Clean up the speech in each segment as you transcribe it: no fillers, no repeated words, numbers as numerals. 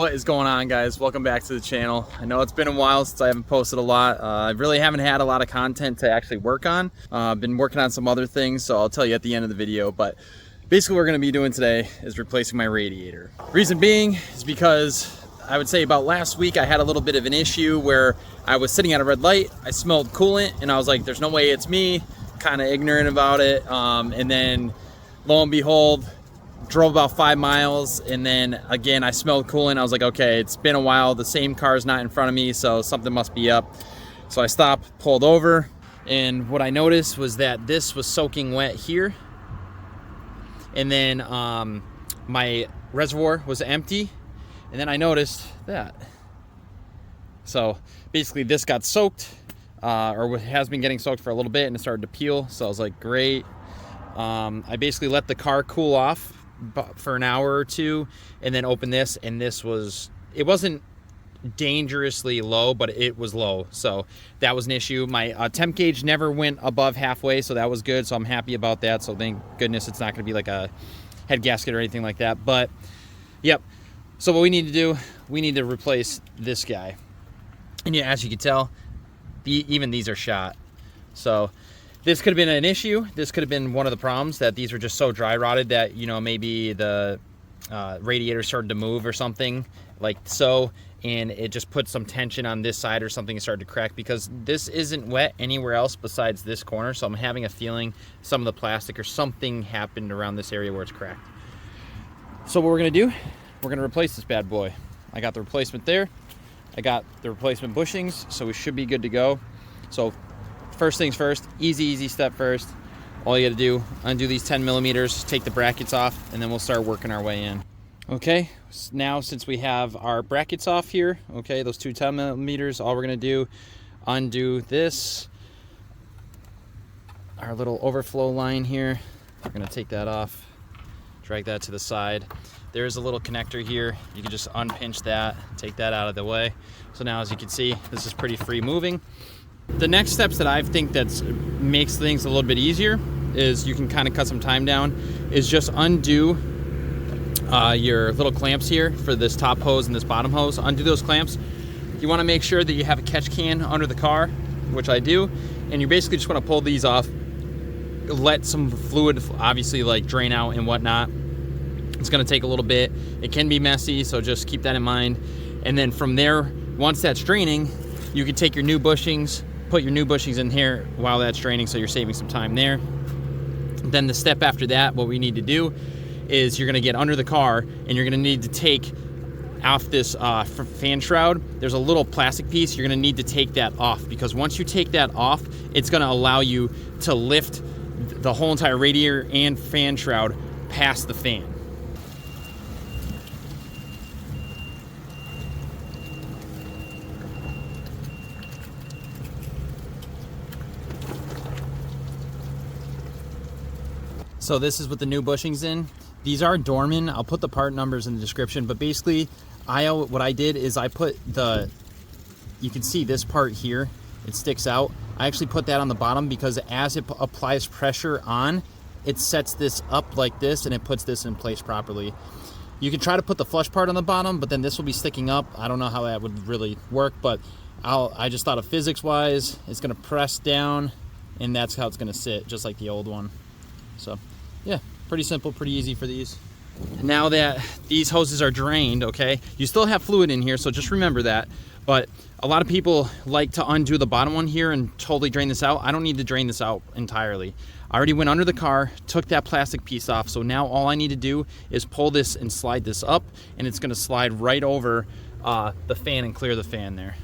What is going on, guys? Welcome back to the channel. I know it's been a while since I haven't posted a lot. I really haven't had a lot of content to actually work on. I've been working on some other things, so I'll tell you at the end of the video. But basically what we're going to be doing today is replacing my radiator. Reason being is because I would say about last week I had a little bit of an issue where I was sitting at a red light, I smelled coolant, and I was like, there's no way it's me, kind of ignorant about it. And then lo and behold, drove about 5 miles, and then again I smelled coolant. I was like, okay, it's been a while, the same car's not in front of me, so something must be up. So I stopped, pulled over, and what I noticed was that this was soaking wet here, and then my reservoir was empty, and then I noticed that. So basically this got soaked, or has been getting soaked for a little bit, and it started to peel. So I was like, great. I basically let the car cool off for an hour or two, and then open this, and this was, it wasn't dangerously low, but it was low, so that was an issue. My temp gauge never went above halfway, so that was good, so I'm happy about that. So thank goodness it's not going to be like a head gasket or anything like that. But yep, so what we need to do, we need to replace this guy, and yeah, as you can tell, even these are shot. So this could have been an issue. This could have been one of the problems, that these were just so dry rotted that, you know, maybe the radiator started to move or something like so, and it just put some tension on this side or something and started to crack, because this isn't wet anywhere else besides this corner. So I'm having a feeling some of the plastic or something happened around this area where it's cracked. So what we're gonna do, we're gonna replace this bad boy. I got the replacement there. I got the replacement bushings, so we should be good to go. So first things first, easy step first. All you gotta do, undo these 10 millimeters, take the brackets off, and then we'll start working our way in. Okay, now since we have our brackets off here, okay, those two 10 millimeters, all we're gonna do, undo this, our little overflow line here. We're gonna take that off, drag that to the side. There's a little connector here. You can just unpinch that, take that out of the way. So now, as you can see, this is pretty free moving. The next steps that I think that makes things a little bit easier is, you can kind of cut some time down, is just undo your little clamps here for this top hose and this bottom hose. Undo those clamps. You want to make sure that you have a catch can under the car, which I do, and you basically just want to pull these off, let some fluid obviously like drain out and whatnot. It's going to take a little bit. It can be messy, so just keep that in mind. And then from there, once that's draining, you can take your new bushings, put your new bushings in here while that's draining, so you're saving some time there. Then the step after that, what we need to do is, you're gonna get under the car, and you're gonna need to take off this fan shroud. There's a little plastic piece. You're gonna need to take that off, because once you take that off, it's gonna allow you to lift the whole entire radiator and fan shroud past the fan. So this is with the new bushings in. These are Dorman. I'll put the part numbers in the description, but basically what I did is I put you can see this part here, it sticks out. I actually put that on the bottom because as it applies pressure on, it sets this up like this, and it puts this in place properly. You can try to put the flush part on the bottom, but then this will be sticking up. I don't know how that would really work, but I just thought of physics wise, it's gonna press down, and that's how it's gonna sit, just like the old one. So yeah, pretty simple, pretty easy for these. Now that these hoses are drained, okay, you still have fluid in here, so just remember that. But a lot of people like to undo the bottom one here and totally drain this out. I don't need to drain this out entirely. I already went under the car, took that plastic piece off, so now all I need to do is pull this and slide this up, and it's gonna slide right over the fan and clear the fan there.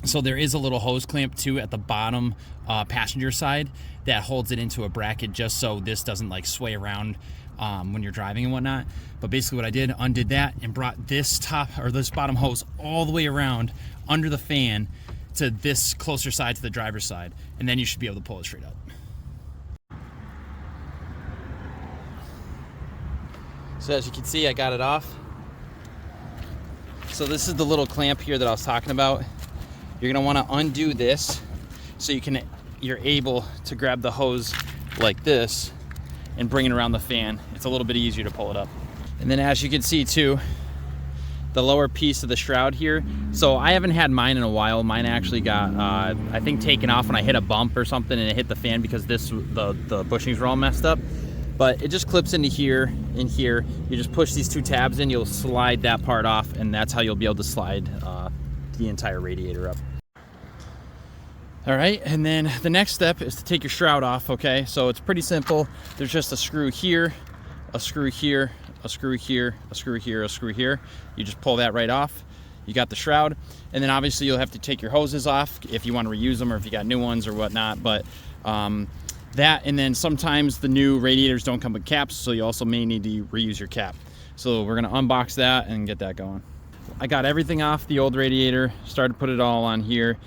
So there is a little hose clamp too at the bottom passenger side that holds it into a bracket, just so this doesn't like sway around when you're driving and whatnot. But basically what I did, undid that and brought this top or this bottom hose all the way around under the fan to this closer side to the driver's side, and then you should be able to pull it straight up. So as you can see, I got it off. So this is the little clamp here that I was talking about. You're gonna wanna undo this so you're able to grab the hose like this and bring it around the fan. It's a little bit easier to pull it up. And then as you can see too, the lower piece of the shroud here. So I haven't had mine in a while. Mine actually got, I think, taken off when I hit a bump or something and it hit the fan because the bushings were all messed up. But it just clips into here and here. You just push these two tabs in, you'll slide that part off, and that's how you'll be able to slide the entire radiator up. All right, and then the next step is to take your shroud off, okay? So it's pretty simple. There's just a screw here, a screw here, a screw here, a screw here, a screw here. You just pull that right off. You got the shroud, and then obviously you'll have to take your hoses off if you want to reuse them or if you got new ones or whatnot, but that, and then sometimes the new radiators don't come with caps, so you also may need to reuse your cap. So we're gonna unbox that and get that going. I got everything off the old radiator, started to put it all on here.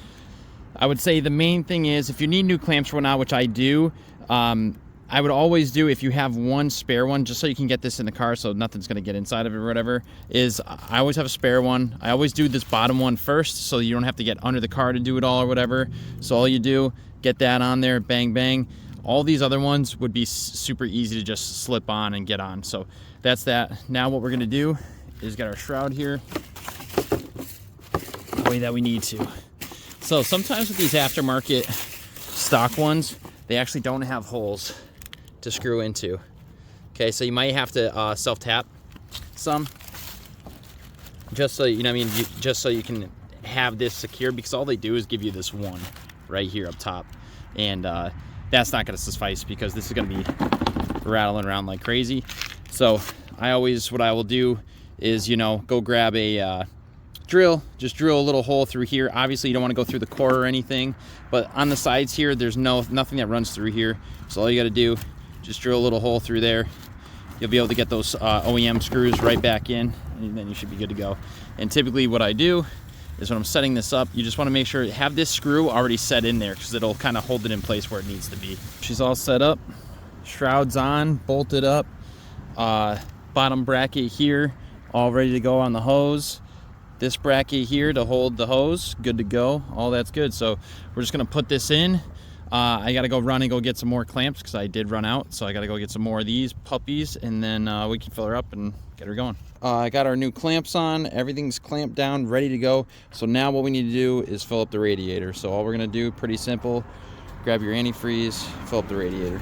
I would say the main thing is if you need new clamps or whatnot, which I do, I would always do, if you have one spare one, just so you can get this in the car so nothing's gonna get inside of it or whatever, is I always have a spare one. I always do this bottom one first so you don't have to get under the car to do it all or whatever. So all you do, get that on there, bang, bang. All these other ones would be super easy to just slip on and get on. So that's that. Now what we're gonna do is get our shroud here the way that we need to. So sometimes with these aftermarket stock ones, they actually don't have holes to screw into. Okay, so you might have to self-tap some, just so you know what I mean, just so you can have this secure, because all they do is give you this one right here up top, and that's not going to suffice because this is going to be rattling around like crazy. So what I will do is, you know, go grab a drill, just drill a little hole through here. Obviously you don't want to go through the core or anything, but on the sides here, there's nothing that runs through here. So all you got to do, just drill a little hole through there. You'll be able to get those OEM screws right back in, and then you should be good to go. And typically what I do is when I'm setting this up, you just want to make sure you have this screw already set in there because it'll kind of hold it in place where it needs to be. She's all set up, shroud's on, bolted up, bottom bracket here, all ready to go on the hose. This bracket here to hold the hose, good to go, all that's good. So we're just gonna put this in. I gotta go run and go get some more clamps because I did run out, so I gotta go get some more of these puppies, and then we can fill her up and get her going. I got our new clamps on, everything's clamped down, ready to go. So now what we need to do is fill up the radiator. So all we're gonna do, pretty simple, grab your antifreeze, fill up the radiator.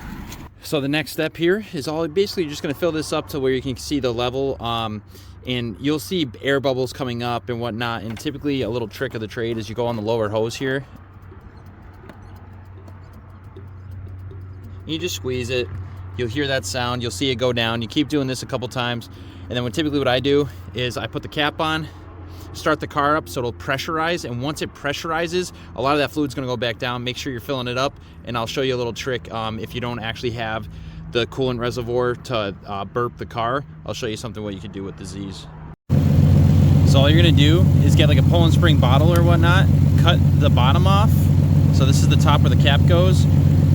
So the next step here is basically you're just gonna fill this up to where you can see the level, and you'll see air bubbles coming up and whatnot. And typically a little trick of the trade is you go on the lower hose here, you just squeeze it, you'll hear that sound, you'll see it go down. You keep doing this a couple times, and then what I do is I put the cap on, start the car up so it'll pressurize, and once it pressurizes, a lot of that fluid's gonna go back down. Make sure you're filling it up, and I'll show you a little trick. If you don't actually have the coolant reservoir to burp the car, I'll show you something what you can do with the Z's. So all you're gonna do is get like a Poland Spring bottle or whatnot, cut the bottom off. So this is the top where the cap goes,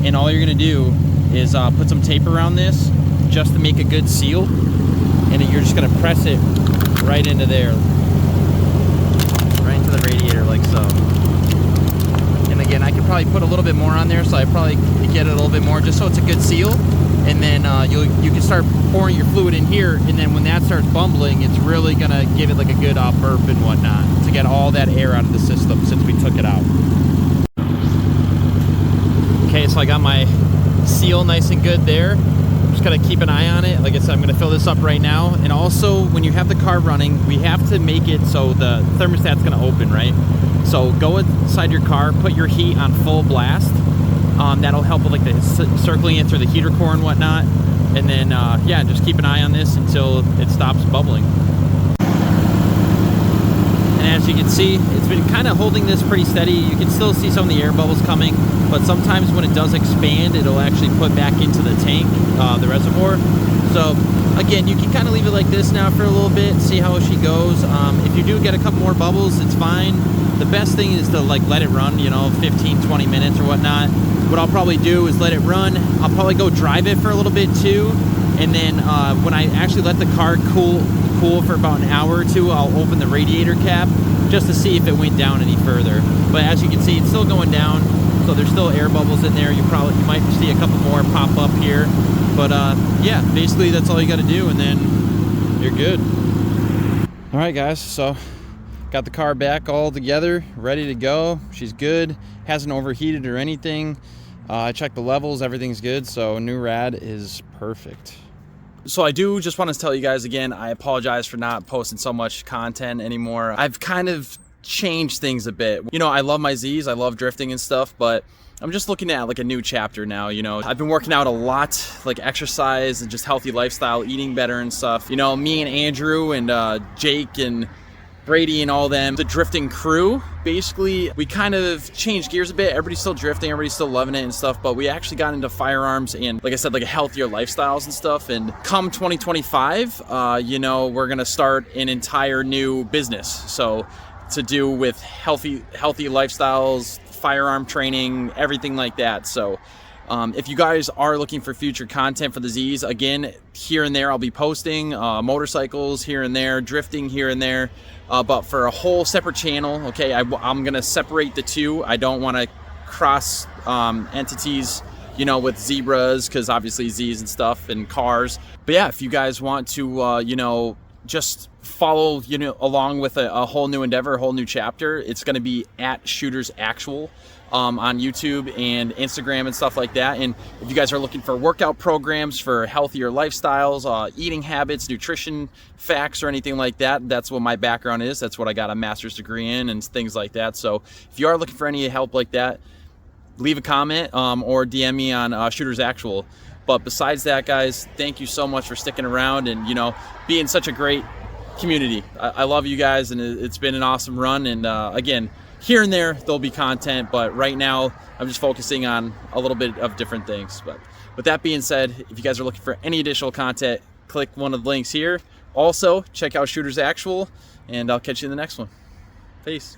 and all you're gonna do is put some tape around this just to make a good seal, and then you're just gonna press it right into there, right into the radiator like so. And again, I could probably put a little bit more on there, so I probably could get it a little bit more just so it's a good seal. And then you can start pouring your fluid in here, and then when that starts bumbling, it's really gonna give it like a good burp and whatnot to get all that air out of the system since we took it out. Okay, so I got my seal nice and good there. I'm just gonna keep an eye on it. Like I said, I'm gonna fill this up right now. And also, when you have the car running, we have to make it so the thermostat's gonna open, right? So go inside your car, put your heat on full blast. That'll help with like the circling it through the heater core and whatnot. And then, yeah, just keep an eye on this until it stops bubbling. And as you can see, it's been kind of holding this pretty steady. You can still see some of the air bubbles coming, but sometimes when it does expand, it'll actually put back into the tank, the reservoir. So again, you can kind of leave it like this now for a little bit, see how she goes. If you do get a couple more bubbles, it's fine. The best thing is to like let it run, you know, 15, 20 minutes or whatnot. What I'll probably do is let it run. I'll probably go drive it for a little bit too, And then when I actually let the car cool for about an hour or two, I'll open the radiator cap just to see if it went down any further. But as you can see, it's still going down, so there's still air bubbles in there. You might see a couple more pop up here. But yeah, basically that's all you got to do, and then you're good. All right, guys, so got the car back all together, ready to go. She's good, hasn't overheated or anything. I checked the levels, everything's good, so new rad is perfect. So I do just want to tell you guys again, I apologize for not posting so much content anymore. I've kind of changed things a bit. You know, I love my Z's, I love drifting and stuff, but I'm just looking at like a new chapter now. You know, I've been working out a lot, like exercise and just healthy lifestyle, eating better and stuff. You know, me and Andrew and Jake and Brady and all them, the drifting crew, basically we kind of changed gears a bit. Everybody's still drifting, everybody's still loving it and stuff, but we actually got into firearms and, like I said, like a healthier lifestyles and stuff. And come 2025, you know, we're gonna start an entire new business, so to do with healthy lifestyles, firearm training, everything like that. So if you guys are looking for future content for the Z's, again, here and there I'll be posting motorcycles here and there, drifting here and there, but for a whole separate channel, okay, I'm gonna separate the two. I don't want to cross entities, you know, with Z-Bruhz, because obviously Z's and stuff and cars. But yeah, if you guys want to you know, just follow, you know, along with a whole new endeavor, a whole new chapter, it's going to be at Shooters Actual on YouTube and Instagram and stuff like that. And if you guys are looking for workout programs for healthier lifestyles, eating habits, nutrition facts, or anything like that, that's what my background is. That's what I got a master's degree in and things like that. So if you are looking for any help like that, leave a comment or DM me on Shooters Actual. But besides that, guys, thank you so much for sticking around and, you know, being such a great community. I love you guys, and it's been an awesome run. And again, here and there there'll be content, but right now I'm just focusing on a little bit of different things. But with that being said, if you guys are looking for any additional content, click one of the links here. Also, check out Shooters Actual, and I'll catch you in the next one. Peace.